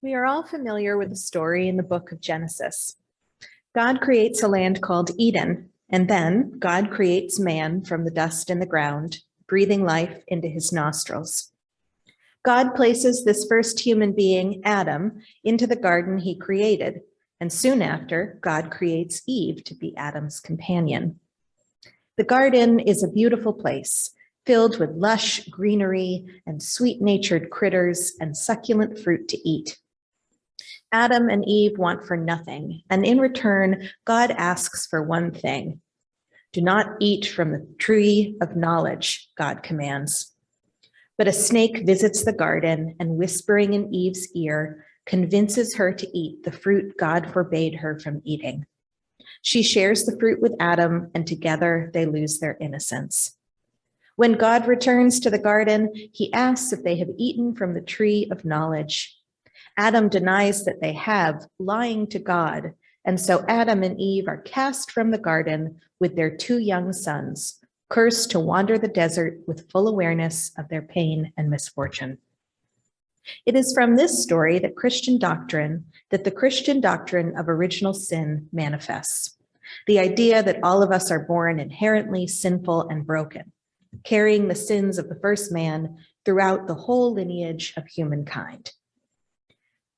We are all familiar with the story in the book of Genesis. God creates a land called Eden, and then God creates man from the dust in the ground, breathing life into his nostrils. God places this first human being, Adam, into the garden he created, and soon after, God creates Eve to be Adam's companion. The garden is a beautiful place, filled with lush greenery and sweet-natured critters and succulent fruit to eat. Adam and Eve want for nothing, and in return, God asks for one thing. Do not eat from the tree of knowledge, God commands. But a snake visits the garden and, whispering in Eve's ear, convinces her to eat the fruit God forbade her from eating. She shares the fruit with Adam, and together they lose their innocence. When God returns to the garden, he asks if they have eaten from the tree of knowledge. Adam denies that they have, lying to God, and so Adam and Eve are cast from the garden with their two young sons, cursed to wander the desert with full awareness of their pain and misfortune. It is from this story that the Christian doctrine of original sin manifests. The idea that all of us are born inherently sinful and broken, carrying the sins of the first man throughout the whole lineage of humankind.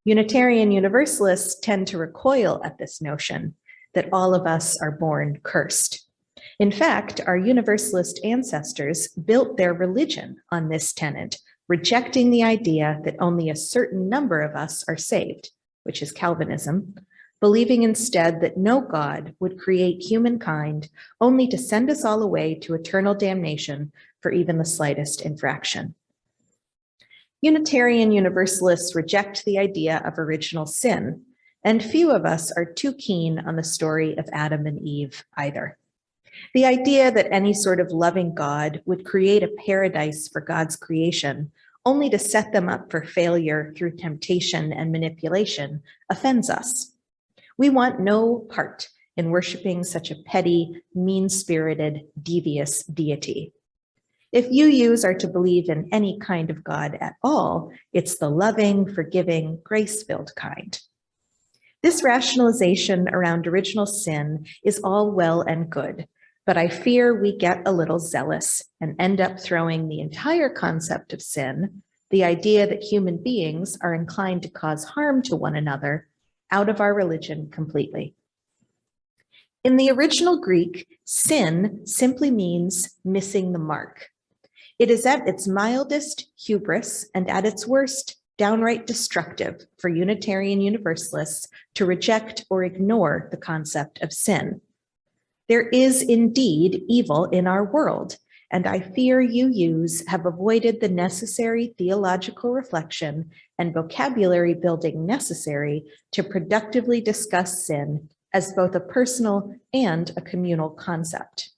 Unitarian Universalists tend to recoil at this notion that all of us are born cursed. In fact, our Universalist ancestors built their religion on this tenet, rejecting the idea that only a certain number of us are saved, which is Calvinism, believing instead that no God would create humankind only to send us all away to eternal damnation for even the slightest infraction. Unitarian Universalists reject the idea of original sin, and few of us are too keen on the story of Adam and Eve either. The idea that any sort of loving God would create a paradise for God's creation only to set them up for failure through temptation and manipulation offends us. We want no part in worshiping such a petty, mean-spirited, devious deity. If UUs are to believe in any kind of God at all, it's the loving, forgiving, grace-filled kind. This rationalization around original sin is all well and good, but I fear we get a little zealous and end up throwing the entire concept of sin, the idea that human beings are inclined to cause harm to one another, out of our religion completely. In the original Greek, sin simply means missing the mark. It is at its mildest hubris and at its worst downright destructive for Unitarian Universalists to reject or ignore the concept of sin. There is indeed evil in our world, and I fear UUs have avoided the necessary theological reflection and vocabulary building necessary to productively discuss sin as both a personal and a communal concept.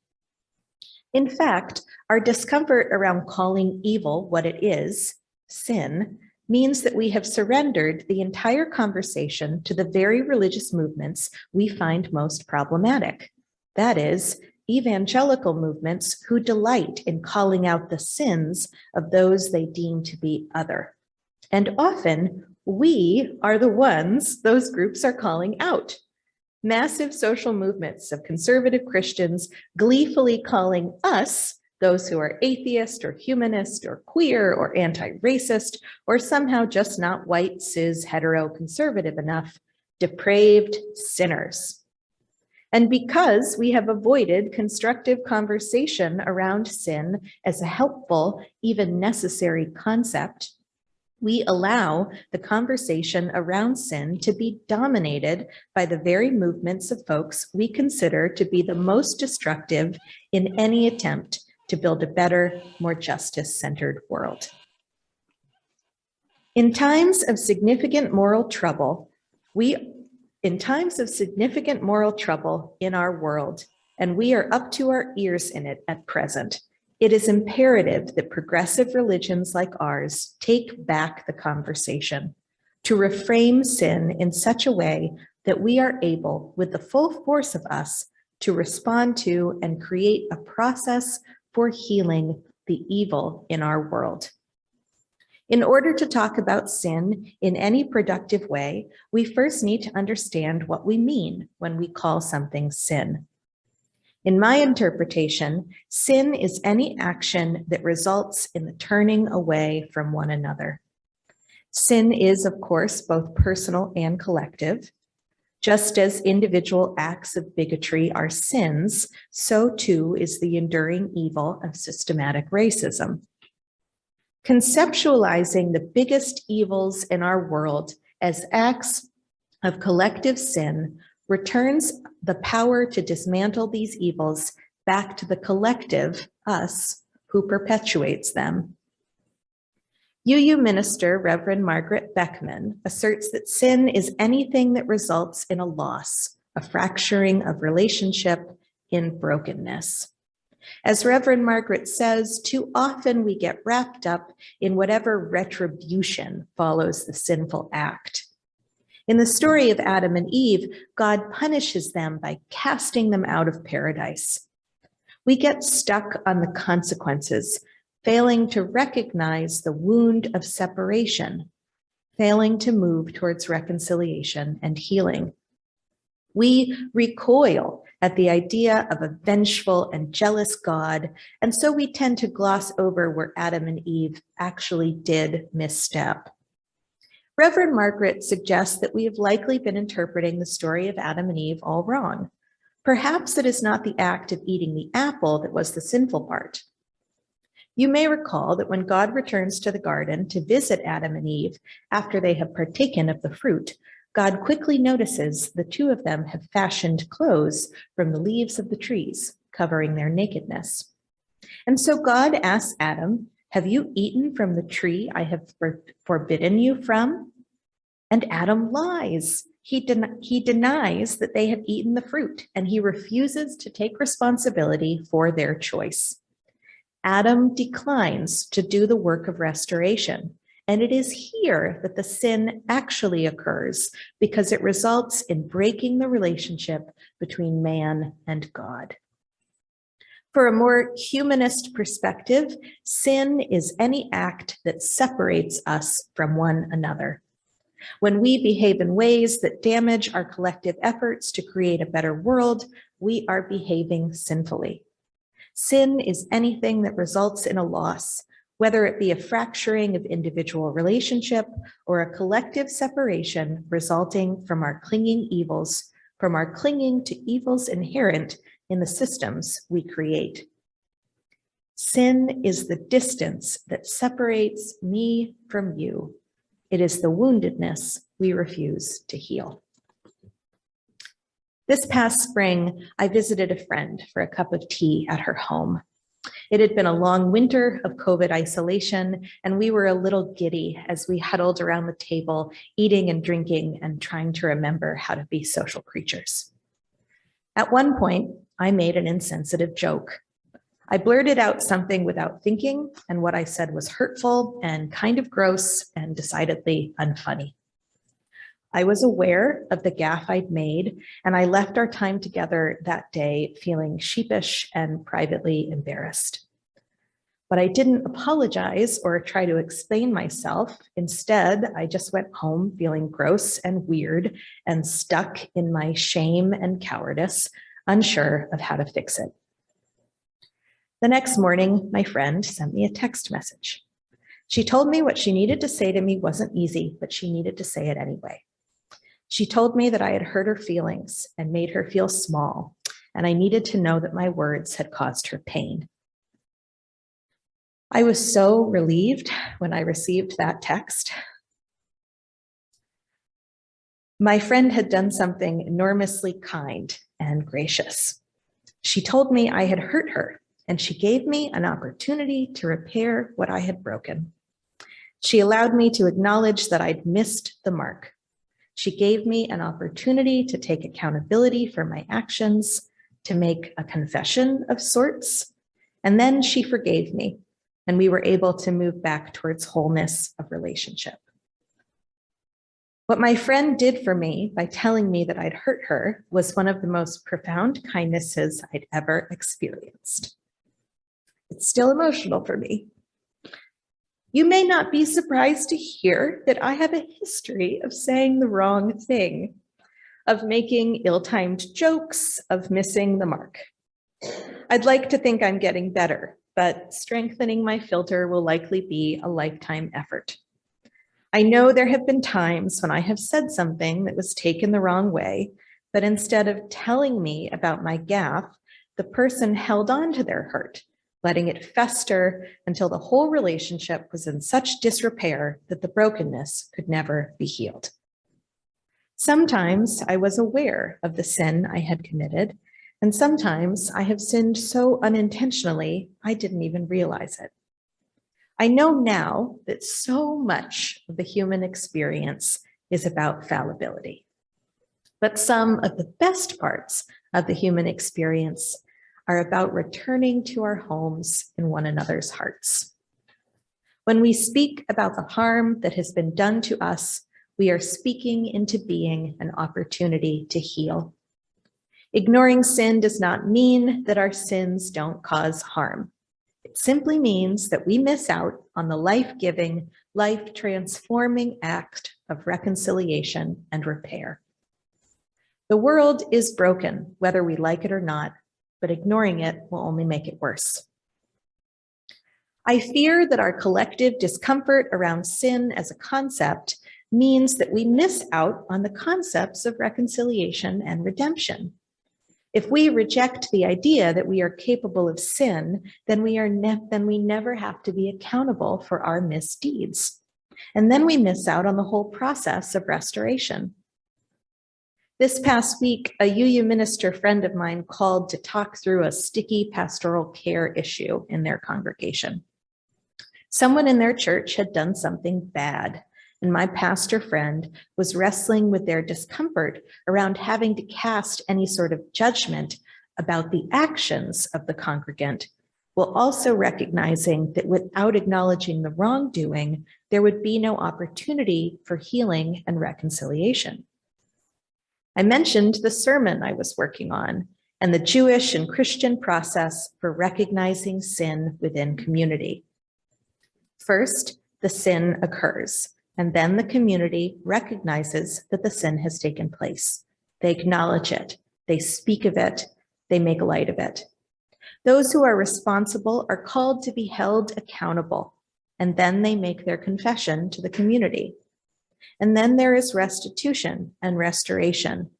In fact, our discomfort around calling evil what it is, sin, means that we have surrendered the entire conversation to the very religious movements we find most problematic. That is, evangelical movements who delight in calling out the sins of those they deem to be other. And often, we are the ones those groups are calling out. Massive social movements of conservative Christians gleefully calling us, those who are atheist or humanist or queer or anti-racist or somehow just not white, cis, hetero, conservative enough, depraved sinners. And because we have avoided constructive conversation around sin as a helpful, even necessary concept, we allow the conversation around sin to be dominated by the very movements of folks we consider to be the most destructive in any attempt to build a better, more justice-centered world. In times of significant moral trouble in our world, and we are up to our ears in it at present, it is imperative that progressive religions like ours take back the conversation, to reframe sin in such a way that we are able, with the full force of us, to respond to and create a process for healing the evil in our world. In order to talk about sin in any productive way, we first need to understand what we mean when we call something sin. In my interpretation, sin is any action that results in the turning away from one another. Sin is, of course, both personal and collective. Just as individual acts of bigotry are sins, so too is the enduring evil of systematic racism. Conceptualizing the biggest evils in our world as acts of collective sin returns the power to dismantle these evils back to the collective, us, who perpetuates them. UU minister Reverend Margaret Beckman asserts that sin is anything that results in a loss, a fracturing of relationship, in brokenness. As Reverend Margaret says, too often we get wrapped up in whatever retribution follows the sinful act. In the story of Adam and Eve, God punishes them by casting them out of paradise. We get stuck on the consequences, failing to recognize the wound of separation, failing to move towards reconciliation and healing. We recoil at the idea of a vengeful and jealous God, and so we tend to gloss over where Adam and Eve actually did misstep. Reverend Margaret suggests that we have likely been interpreting the story of Adam and Eve all wrong. Perhaps it is not the act of eating the apple that was the sinful part. You may recall that when God returns to the garden to visit Adam and Eve after they have partaken of the fruit, God quickly notices the two of them have fashioned clothes from the leaves of the trees, covering their nakedness. And so God asks Adam, "Have you eaten from the tree I have forbidden you from?" And Adam lies. He denies that they have eaten the fruit, and he refuses to take responsibility for their choice. Adam declines to do the work of restoration, and it is here that the sin actually occurs because it results in breaking the relationship between man and God. For a more humanist perspective, sin is any act that separates us from one another. When we behave in ways that damage our collective efforts to create a better world, we are behaving sinfully. Sin is anything that results in a loss, whether it be a fracturing of individual relationship or a collective separation resulting from our clinging to evils inherent in the systems we create. Sin is the distance that separates me from you. It is the woundedness we refuse to heal. This past spring, I visited a friend for a cup of tea at her home. It had been a long winter of COVID isolation, and we were a little giddy as we huddled around the table, eating and drinking and trying to remember how to be social creatures. At one point, I made an insensitive joke. I blurted out something without thinking, and what I said was hurtful and kind of gross and decidedly unfunny. I was aware of the gaffe I'd made, and I left our time together that day feeling sheepish and privately embarrassed. But I didn't apologize or try to explain myself. Instead, I just went home feeling gross and weird and stuck in my shame and cowardice, unsure of how to fix it. The next morning, my friend sent me a text message. She told me what she needed to say to me wasn't easy, but she needed to say it anyway. She told me that I had hurt her feelings and made her feel small, and I needed to know that my words had caused her pain. I was so relieved when I received that text. My friend had done something enormously kind and gracious. She told me I had hurt her, and she gave me an opportunity to repair what I had broken. She allowed me to acknowledge that I'd missed the mark. She gave me an opportunity to take accountability for my actions, to make a confession of sorts, and then she forgave me, and we were able to move back towards wholeness of relationship. What my friend did for me by telling me that I'd hurt her was one of the most profound kindnesses I'd ever experienced. It's still emotional for me. You may not be surprised to hear that I have a history of saying the wrong thing, of making ill-timed jokes, of missing the mark. I'd like to think I'm getting better, but strengthening my filter will likely be a lifetime effort. I know there have been times when I have said something that was taken the wrong way, but instead of telling me about my gaffe, the person held on to their hurt, letting it fester until the whole relationship was in such disrepair that the brokenness could never be healed. Sometimes I was aware of the sin I had committed, and sometimes I have sinned so unintentionally I didn't even realize it. I know now that so much of the human experience is about fallibility, but some of the best parts of the human experience are about returning to our homes in one another's hearts. When we speak about the harm that has been done to us, we are speaking into being an opportunity to heal. Ignoring sin does not mean that our sins don't cause harm. It simply means that we miss out on the life-giving, life-transforming act of reconciliation and repair. The world is broken, whether we like it or not, but ignoring it will only make it worse. I fear that our collective discomfort around sin as a concept means that we miss out on the concepts of reconciliation and redemption. If we reject the idea that we are capable of sin, then we never have to be accountable for our misdeeds. And then we miss out on the whole process of restoration. This past week, a UU minister friend of mine called to talk through a sticky pastoral care issue in their congregation. Someone in their church had done something bad, and my pastor friend was wrestling with their discomfort around having to cast any sort of judgment about the actions of the congregant, while also recognizing that without acknowledging the wrongdoing, there would be no opportunity for healing and reconciliation. I mentioned the sermon I was working on and the Jewish and Christian process for recognizing sin within community. First, the sin occurs, and then the community recognizes that the sin has taken place. They acknowledge it, they speak of it, they make light of it. Those who are responsible are called to be held accountable, and then they make their confession to the community. And then there is restitution and restoration,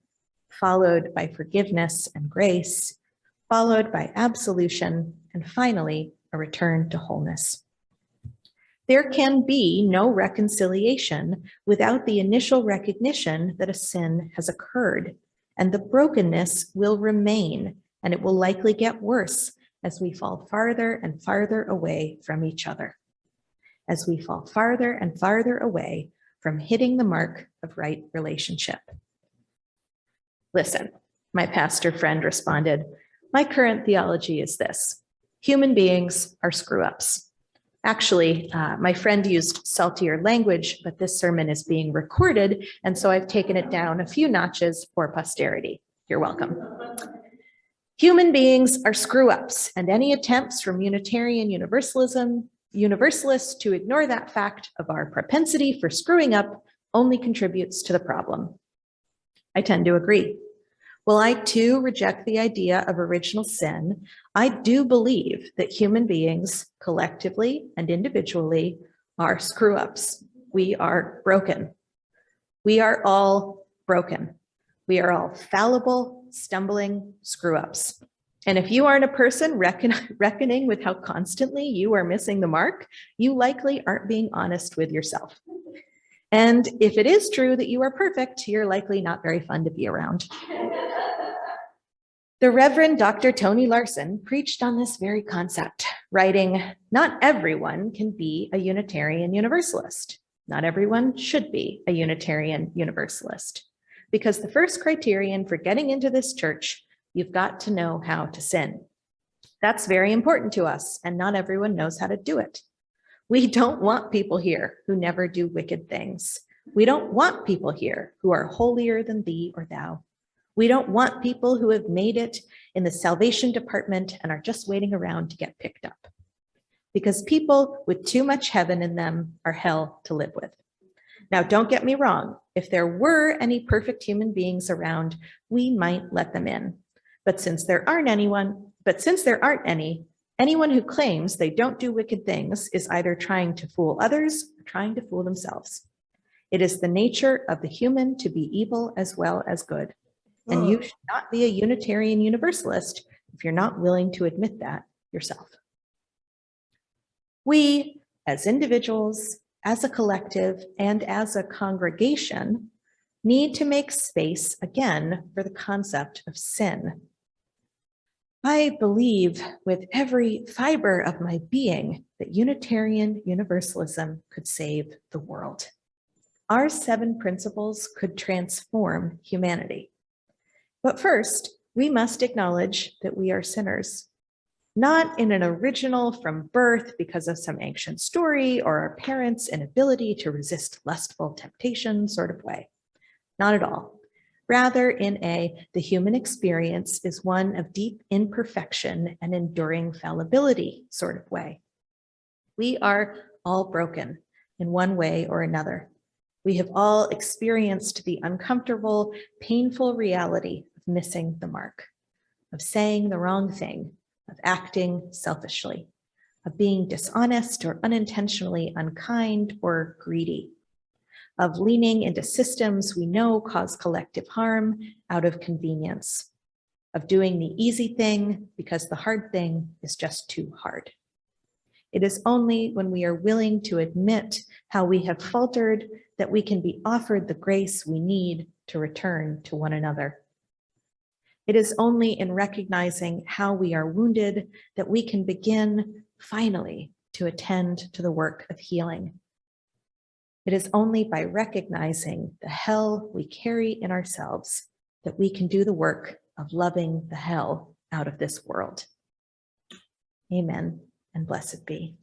followed by forgiveness and grace, followed by absolution, and finally, a return to wholeness. There can be no reconciliation without the initial recognition that a sin has occurred, and the brokenness will remain, and it will likely get worse as we fall farther and farther away from each other, as we fall farther and farther away from hitting the mark of right relationship. Listen, my pastor friend responded, my current theology is this: human beings are screw-ups. Actually, my friend used saltier language, but this sermon is being recorded, and so I've taken it down a few notches for posterity. You're welcome. Human beings are screw-ups, and any attempts from Unitarian Universalists to ignore that fact of our propensity for screwing up only contributes to the problem. I tend to agree. While I too reject the idea of original sin, I do believe that human beings collectively and individually are screw-ups. We are broken. We are all broken. We are all fallible, stumbling screw-ups. And if you aren't a person reckoning with how constantly you are missing the mark, you likely aren't being honest with yourself. And if it is true that you are perfect, you're likely not very fun to be around. The Reverend Dr. Tony Larson preached on this very concept, writing, "Not everyone can be a Unitarian Universalist. Not everyone should be a Unitarian Universalist. Because the first criterion for getting into this church, you've got to know how to sin. That's very important to us, and not everyone knows how to do it. We don't want people here who never do wicked things. We don't want people here who are holier than thee or thou. We don't want people who have made it in the salvation department and are just waiting around to get picked up. because people with too much heaven in them are hell to live with. Now, don't get me wrong. If there were any perfect human beings around, we might let them in. But since there aren't any, anyone who claims they don't do wicked things is either trying to fool others or trying to fool themselves. It is the nature of the human to be evil as well as good. And you should not be a Unitarian Universalist if you're not willing to admit that yourself. We, as individuals, as a collective, and as a congregation, need to make space again for the concept of sin. I believe with every fiber of my being that Unitarian Universalism could save the world. Our 7 principles could transform humanity. But first, we must acknowledge that we are sinners. Not in an original from birth because of some ancient story or our parents' inability to resist lustful temptation sort of way. Not at all. Rather in the human experience is one of deep imperfection and enduring fallibility sort of way. We are all broken in one way or another. We have all experienced the uncomfortable, painful reality of missing the mark, of saying the wrong thing, of acting selfishly, of being dishonest or unintentionally unkind or greedy, of leaning into systems we know cause collective harm out of convenience, of doing the easy thing because the hard thing is just too hard. It is only when we are willing to admit how we have faltered that we can be offered the grace we need to return to one another. It is only in recognizing how we are wounded that we can begin, finally, to attend to the work of healing. It is only by recognizing the hell we carry in ourselves that we can do the work of loving the hell out of this world. Amen, and blessed be.